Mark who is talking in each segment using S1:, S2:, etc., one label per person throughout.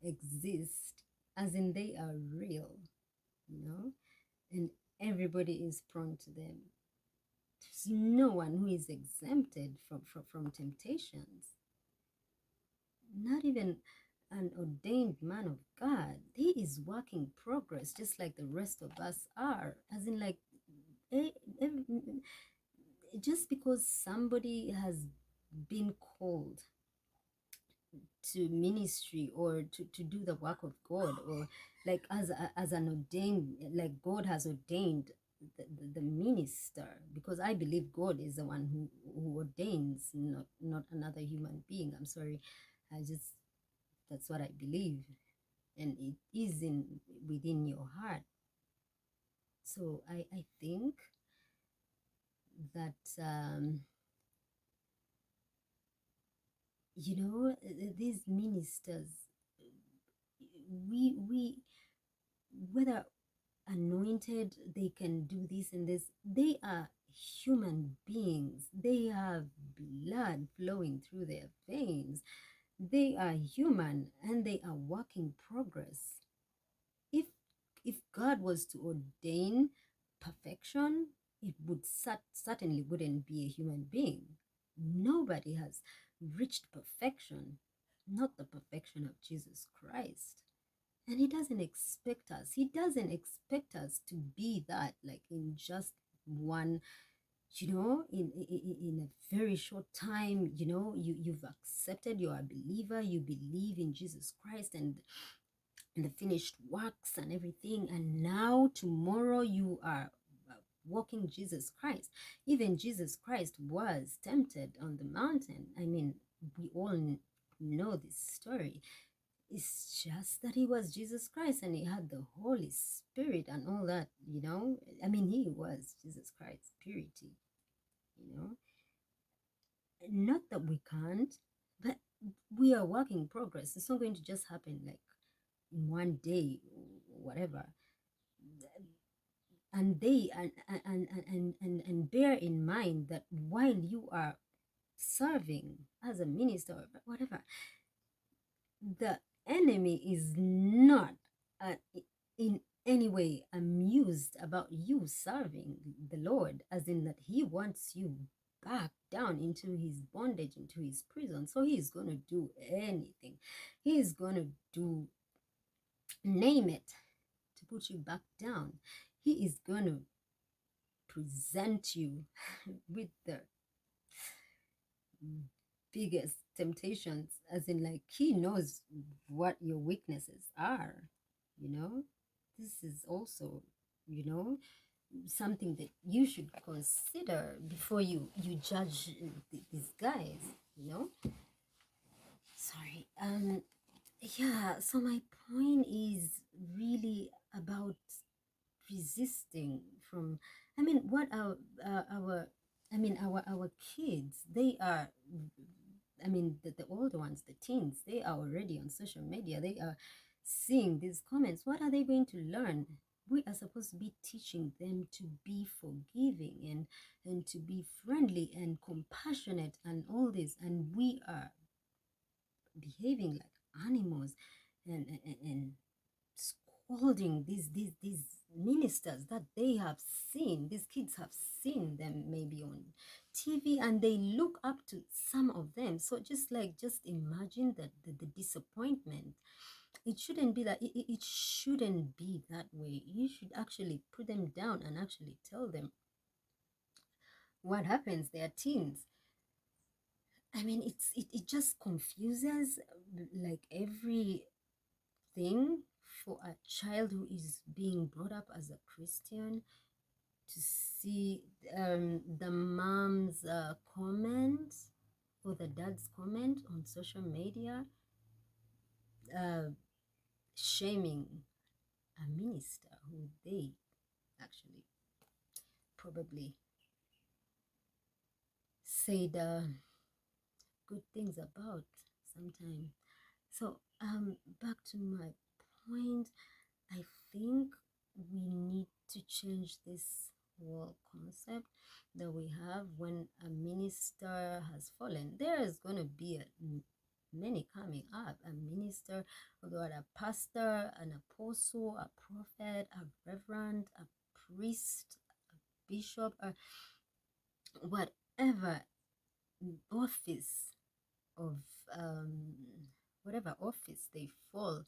S1: exist, as in they are real, and everybody is prone to them. There's no one who is exempted from temptations, not even an ordained man of God. He is work in progress, just like the rest of us are. As in, like, eh, eh, just because somebody has been called to ministry or to do the work of God, or like as an ordained, like God has ordained the minister, because I believe God is the one who ordains, not another human being. I'm sorry, I just, that's what I believe, and it is within your heart. So I think that these ministers, we whether anointed, they can do this and this, they are human beings. They have blood flowing through their veins. They are human and they are work in progress. If God was to ordain perfection, it would certainly wouldn't be a human being. Nobody has reached perfection, not the perfection of Jesus Christ. And he doesn't expect us. He doesn't expect us to be that, like, in just one, in a very short time. You've accepted, you're a believer, you believe in Jesus Christ and the finished works and everything, and now tomorrow you are walking Jesus Christ. Even Jesus Christ was tempted on the mountain. I mean, we all know this story. It's just that he was Jesus Christ and he had the Holy Spirit and all that, I mean, he was Jesus Christ, purity, you know. Not that we can't, but we are work in progress. It's not going to just happen like in one day or whatever. And they and bear in mind that while you are serving as a minister or whatever, the enemy is not in any way amused about you serving the Lord, as in that he wants you back down into his bondage, into his prison. So he's going to do anything. He's going to do, name it, to put you back down. He is going to present you with the biggest temptations, as in, like, he knows what your weaknesses are. This is also, something that you should consider before you judge these guys. Sorry. Yeah, so my point is really about resisting from, I mean, what our kids, they are, I mean, the older ones, the teens, they are already on social media. They are seeing these comments. What are they going to learn? We are supposed to be teaching them to be forgiving and to be friendly and compassionate and all this, and we are behaving like animals and scolding these ministers that they have seen. These kids have seen them maybe on TV and they look up to some of them. So just imagine that the disappointment. It shouldn't be that. It shouldn't be that way. You should actually put them down and actually tell them what happens. They are teens. I mean, it just confuses, like, everything for a child who is being brought up as a Christian, to see the mom's comment or the dad's comment on social media, uh, shaming a minister who they actually probably said good things about sometime. So back to my point, I think we need to change this whole concept that we have when a minister has fallen. There is going to be a many coming up, a minister of the word, a pastor, an apostle, a prophet, a reverend, a priest, a bishop, or whatever office of whatever office they fall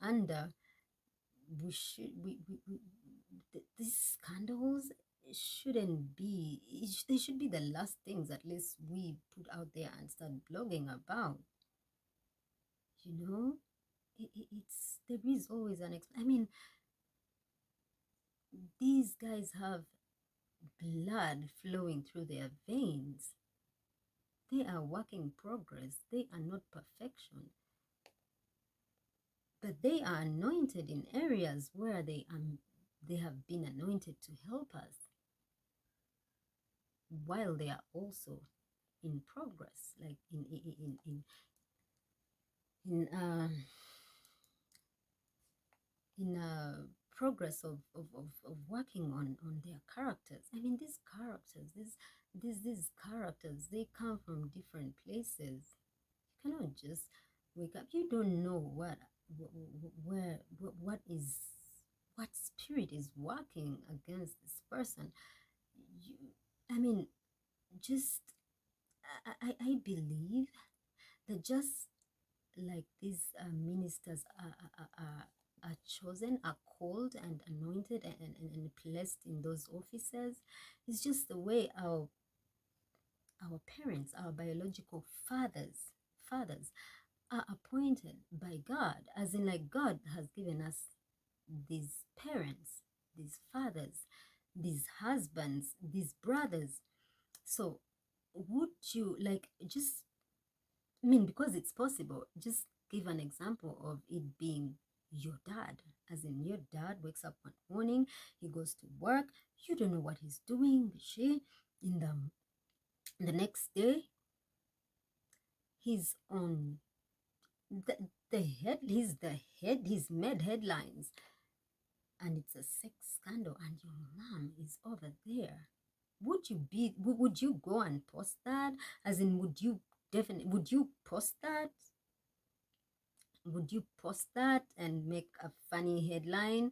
S1: under. We should these scandals shouldn't be, they should be the last things at least we put out there and start blogging about, you know. It's there is always I mean, these guys have blood flowing through their veins. They are work in progress. They are not perfection, but they are anointed in areas where they have been anointed to help us, while they are also in progress, like in progress of working on their characters. I mean, these characters, these characters, they come from different places. You cannot just wake up. You don't know what is, what spirit is working against this person. You, I mean, just I believe that just like these ministers are chosen, are called and anointed and placed in those offices, it's just the way our parents, our biological fathers are appointed by God, as in like God has given us these parents, these fathers, these husbands, these brothers. So would you like just, I mean, because it's possible, just give an example of it being your dad. As in, your dad wakes up one morning, he goes to work, you don't know what he's doing, she, in the next day, he's on the head, he's made headlines, and it's a sex scandal, and your mom is over there. Would you go and post that? As in, would you post that? Would you post that and make a funny headline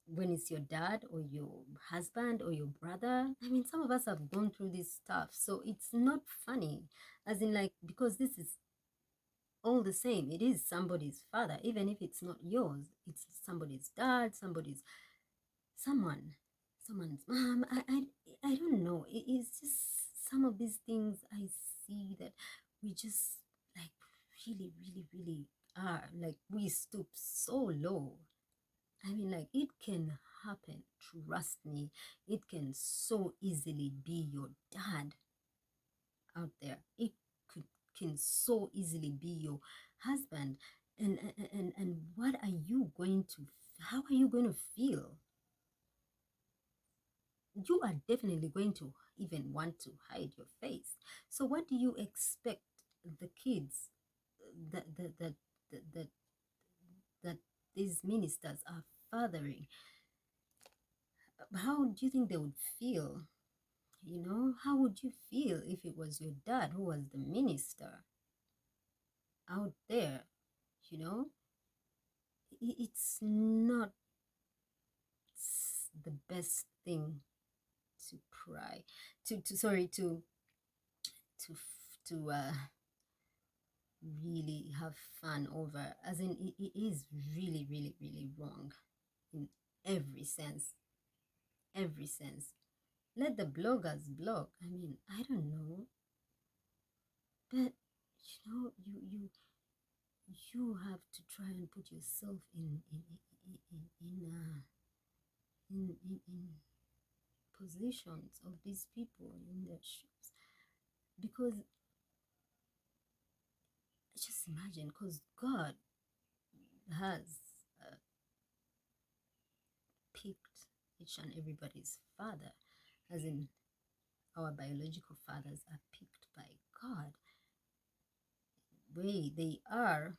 S1: when it's your dad or your husband or your brother? I mean, some of us have gone through this stuff, so it's not funny. As in, like, because this is all the same. It is somebody's father, even if it's not yours. It's somebody's dad, someone's mom. I don't know. It's just some of these things I see that we just like really are like, we stoop so low. I mean, like, it can happen. Trust me, it can so easily be your dad out there. It can so easily be your husband. And what are you going to, how are you going to feel? You are definitely going to even want to hide your face. So what do you expect the kids that that that that that, that these ministers are fathering? How do you think they would feel? You know, how would you feel if it was your dad who was the minister out there? You know, it's not the best thing to pry to sorry to really have fun over. As in, it is really wrong in every sense. Let the bloggers blog. I mean, I don't know, but you know, you have to try and put yourself in positions of these people, in their shoes, because just imagine, because God has picked each and everybody's father, as in our biological fathers are picked by God. Way they are,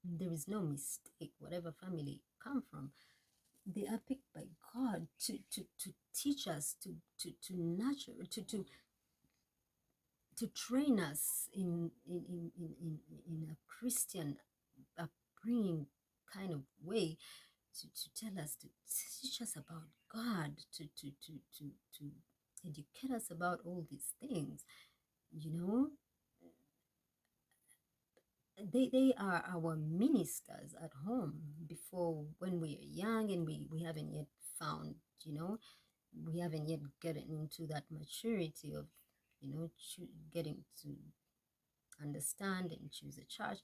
S1: there is no mistake. Whatever family come from, they are picked by God to teach us, to nurture, to to train us in a Christian upbringing kind of way, to tell us, to teach us about God, to educate us about all these things, you know. They are our ministers at home before, when we are young, and we haven't yet found, you know, we haven't yet gotten into that maturity of, you know, getting to understand and choose a church.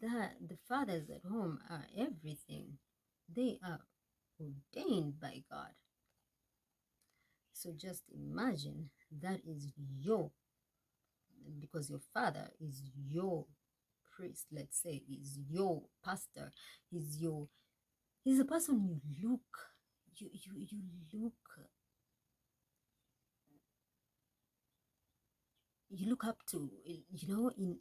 S1: That the fathers at home are everything. They are ordained by God. So just imagine, that is your, because your father is your priest, let's say, is your pastor, is your, he's a person you look up to, you know, in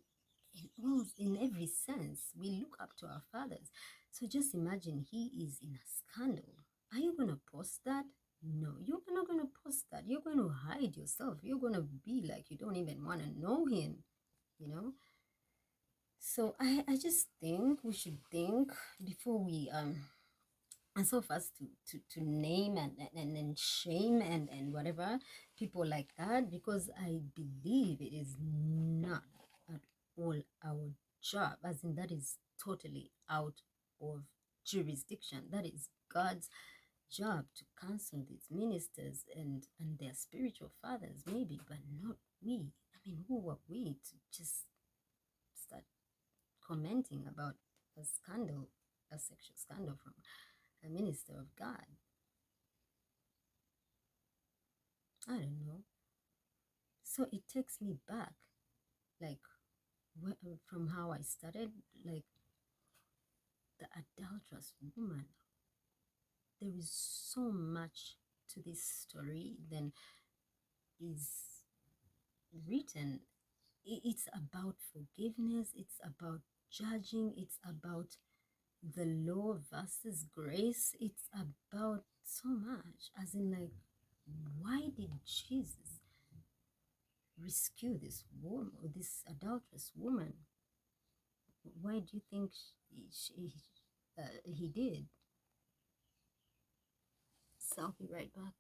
S1: every sense. We look up to our fathers. So just imagine, he is in a scandal. Are you going to post that? No, you're not going to post that. You're going to hide yourself. You're going to be like you don't even want to know him, you know. So I just think we should think before we and so fast to name and shame and whatever people like that, because I believe it is not at all our job, as in that is totally out of jurisdiction. That is God's job to counsel these ministers and their spiritual fathers, maybe, but not we. I mean, who are we to just start commenting about a scandal, a sexual scandal from a minister of God? I don't know. So it takes me back, like, from how I started, like the adulterous woman. There is so much to this story than is written. It's about forgiveness, it's about judging, it's about the law versus grace, it's about so much. As in, like, why did Jesus rescue this woman, this adulterous woman? Why do you think he did? So I'll be right back.